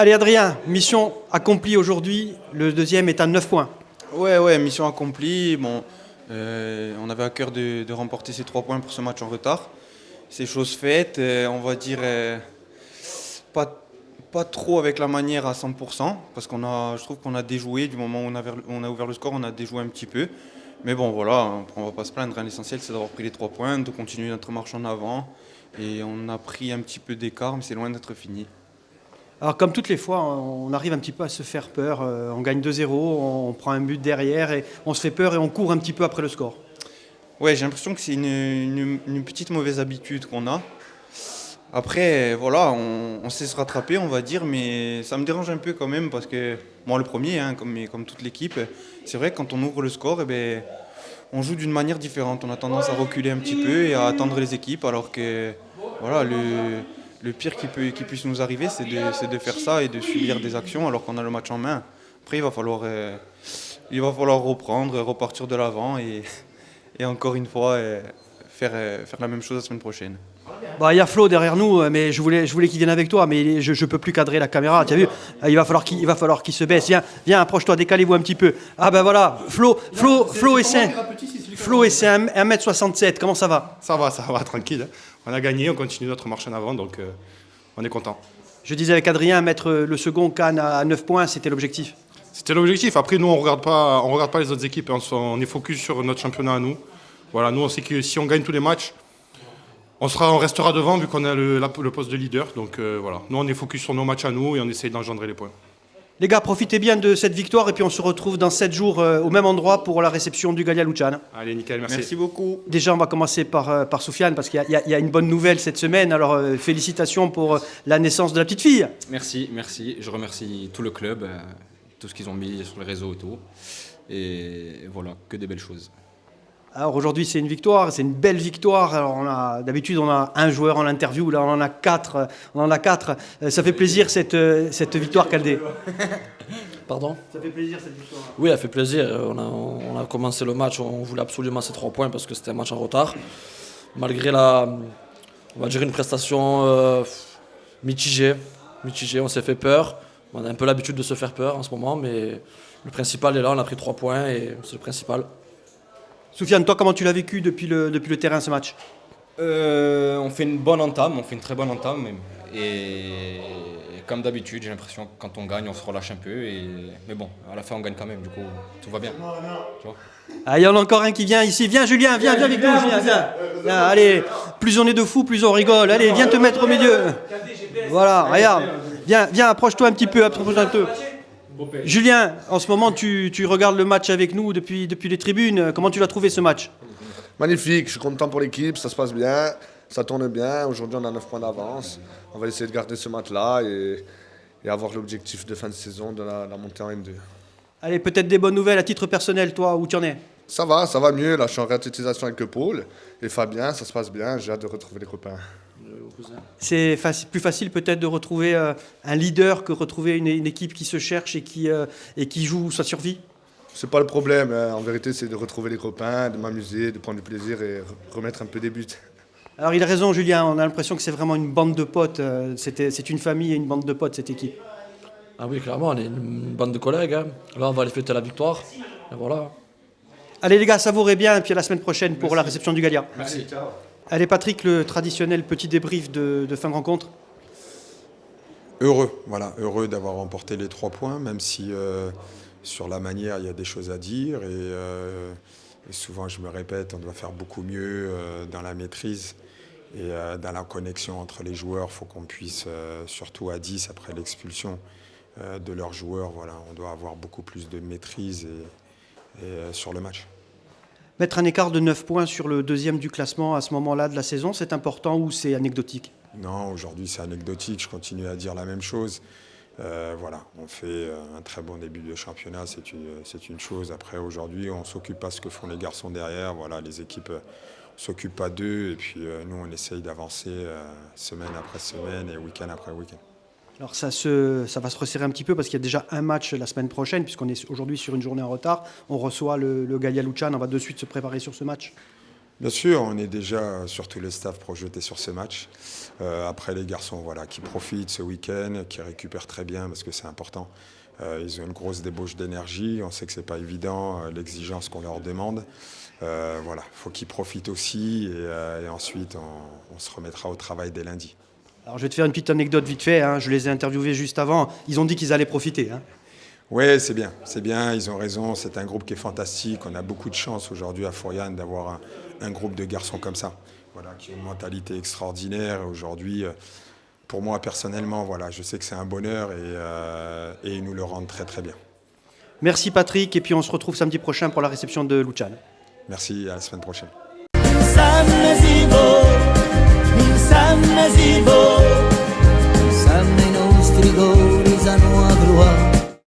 Allez Adrien, mission accomplie aujourd'hui, le deuxième est à 9 points. Ouais, mission accomplie. Bon, on avait à cœur de remporter ces 3 points pour ce match en retard. C'est chose faite, on va dire pas trop avec la manière à 100%, parce je trouve qu'on a déjoué du moment où on a ouvert le score, on a déjoué un petit peu. Mais bon, voilà, on va pas se plaindre. L'essentiel, c'est d'avoir pris les 3 points, de continuer notre marche en avant. Et on a pris un petit peu d'écart, mais c'est loin d'être fini. Alors comme toutes les fois, on arrive un petit peu à se faire peur. On gagne 2-0, on prend un but derrière et on se fait peur et on court un petit peu après le score. Ouais, j'ai l'impression que c'est une petite mauvaise habitude qu'on a. Après, voilà, on sait se rattraper, on va dire, mais ça me dérange un peu quand même parce que, moi le premier, hein, comme toute l'équipe, c'est vrai que quand on ouvre le score, on joue d'une manière différente. On a tendance à reculer un petit peu et à attendre les équipes, alors que voilà, le pire qui puisse nous arriver, c'est de faire ça et de subir des actions alors qu'on a le match en main. Après, il va falloir reprendre, repartir de l'avant et encore une fois faire la même chose la semaine prochaine. Bah, il y a Flo derrière nous, mais je voulais qu'il vienne avec toi, mais je ne peux plus cadrer la caméra, tu as vu. Il va falloir qu'il se baisse. Viens, approche-toi, décalez-vous un petit peu. Ah ben voilà, Flo est sain. Flo est sain, 1m67, comment ça va? Ça va, tranquille. On a gagné, on continue notre marche en avant, donc on est content. Je disais avec Adrien, mettre le second Cannes à 9 points, c'était l'objectif. C'était l'objectif. Après, nous, on regarde pas les autres équipes. On est focus sur notre championnat à nous. Voilà, nous, on sait que si on gagne tous les matchs, on restera devant vu qu'on a le poste de leader. Donc voilà, nous, on est focus sur nos matchs à nous et on essaye d'engendrer les points. Les gars, profitez bien de cette victoire et puis on se retrouve dans 7 jours au même endroit pour la réception du Gallia Luciane. Allez, nickel, merci. Merci beaucoup. Déjà, on va commencer par Soufiane parce qu'il y a une bonne nouvelle cette semaine. Alors, félicitations pour la naissance de la petite fille. Merci. Je remercie tout le club, tout ce qu'ils ont mis sur les réseaux et tout. Et voilà, que des belles choses. Alors aujourd'hui, c'est une victoire, c'est une belle victoire. Alors d'habitude, on a un joueur en interview, là on en a quatre. Ça fait plaisir cette victoire, Caldé. Pardon ? Ça fait plaisir cette victoire. Oui, elle fait plaisir. On a commencé le match, on voulait absolument ces 3 points parce que c'était un match en retard. Malgré on va dire une prestation mitigée, on s'est fait peur. On a un peu l'habitude de se faire peur en ce moment, mais le principal est là, on a pris 3 points et c'est le principal. Soufiane, toi, comment tu l'as vécu depuis le terrain ce match ? On fait une bonne entame, on fait une très bonne entame. Et comme d'habitude, j'ai l'impression que quand on gagne, on se relâche un peu. Mais bon, à la fin, on gagne quand même, du coup, tout va bien. Tu vois ? Ah, il y en a encore un qui vient ici. Viens, Julien, viens avec nous, Julien, viens. Allez, plus on est de fous, plus on rigole. Allez, viens te mettre au milieu. Voilà, regarde. Viens, approche-toi un petit peu. Julien, en ce moment, tu regardes le match avec nous depuis les tribunes. Comment tu l'as trouvé ce match ? Magnifique, je suis content pour l'équipe, ça se passe bien, ça tourne bien. Aujourd'hui, on a 9 points d'avance. On va essayer de garder ce match-là et avoir l'objectif de fin de saison de la montée en M2. Allez, peut-être des bonnes nouvelles à titre personnel, toi, où tu en es ? Ça va mieux. Là, je suis en réutilisation avec Paul et Fabien, ça se passe bien. J'ai hâte de retrouver les copains. C'est plus facile peut-être de retrouver un leader que retrouver une équipe qui se cherche et qui joue sa survie ? C'est pas le problème. En vérité, c'est de retrouver les copains, de m'amuser, de prendre du plaisir et remettre un peu des buts. Alors il a raison, Julien. On a l'impression que c'est vraiment une bande de potes. C'est une famille et une bande de potes, cette équipe. Ah oui, clairement, on est une bande de collègues. Hein. Là, on va aller fêter la victoire. Et voilà. Allez les gars, savourez bien et puis à la semaine prochaine pour la réception du Gallia. Merci. Allez Patrick, le traditionnel petit débrief de fin de rencontre. Heureux d'avoir remporté les 3 points, même si sur la manière il y a des choses à dire et souvent je me répète, on doit faire beaucoup mieux dans la maîtrise et dans la connexion entre les joueurs. Il faut qu'on puisse, surtout à 10 après l'expulsion de leurs joueurs, on doit avoir beaucoup plus de maîtrise et sur le match. Mettre un écart de 9 points sur le deuxième du classement à ce moment-là de la saison, c'est important ou c'est anecdotique ? Non, aujourd'hui c'est anecdotique, je continue à dire la même chose. On fait un très bon début de championnat, c'est une chose. Après aujourd'hui, on ne s'occupe pas de ce que font les garçons derrière. Les équipes ne s'occupent pas d'eux et puis nous on essaye d'avancer semaine après semaine et week-end après week-end. Alors ça va se resserrer un petit peu parce qu'il y a déjà un match la semaine prochaine, puisqu'on est aujourd'hui sur une journée en retard. On reçoit le Gallia Luciane, on va de suite se préparer sur ce match. Bien sûr, on est déjà sur tous les staffs projetés sur ce match. Après les garçons voilà, qui profitent ce week-end, qui récupèrent très bien parce que c'est important. Ils ont une grosse débauche d'énergie, on sait que ce n'est pas évident, l'exigence qu'on leur demande. Voilà, il faut qu'ils profitent aussi et ensuite on se remettra au travail dès lundi. Alors je vais te faire une petite anecdote vite fait, hein. Je les ai interviewés juste avant, ils ont dit qu'ils allaient profiter. Hein. Oui, c'est bien, ils ont raison, c'est un groupe qui est fantastique, on a beaucoup de chance aujourd'hui à Fouriane d'avoir un groupe de garçons comme ça, voilà, qui ont une mentalité extraordinaire. Aujourd'hui, pour moi personnellement, voilà, je sais que c'est un bonheur et ils nous le rendent très très bien. Merci Patrick, et puis on se retrouve samedi prochain pour la réception de Luciano. Merci, à la semaine prochaine. Sam Zibo,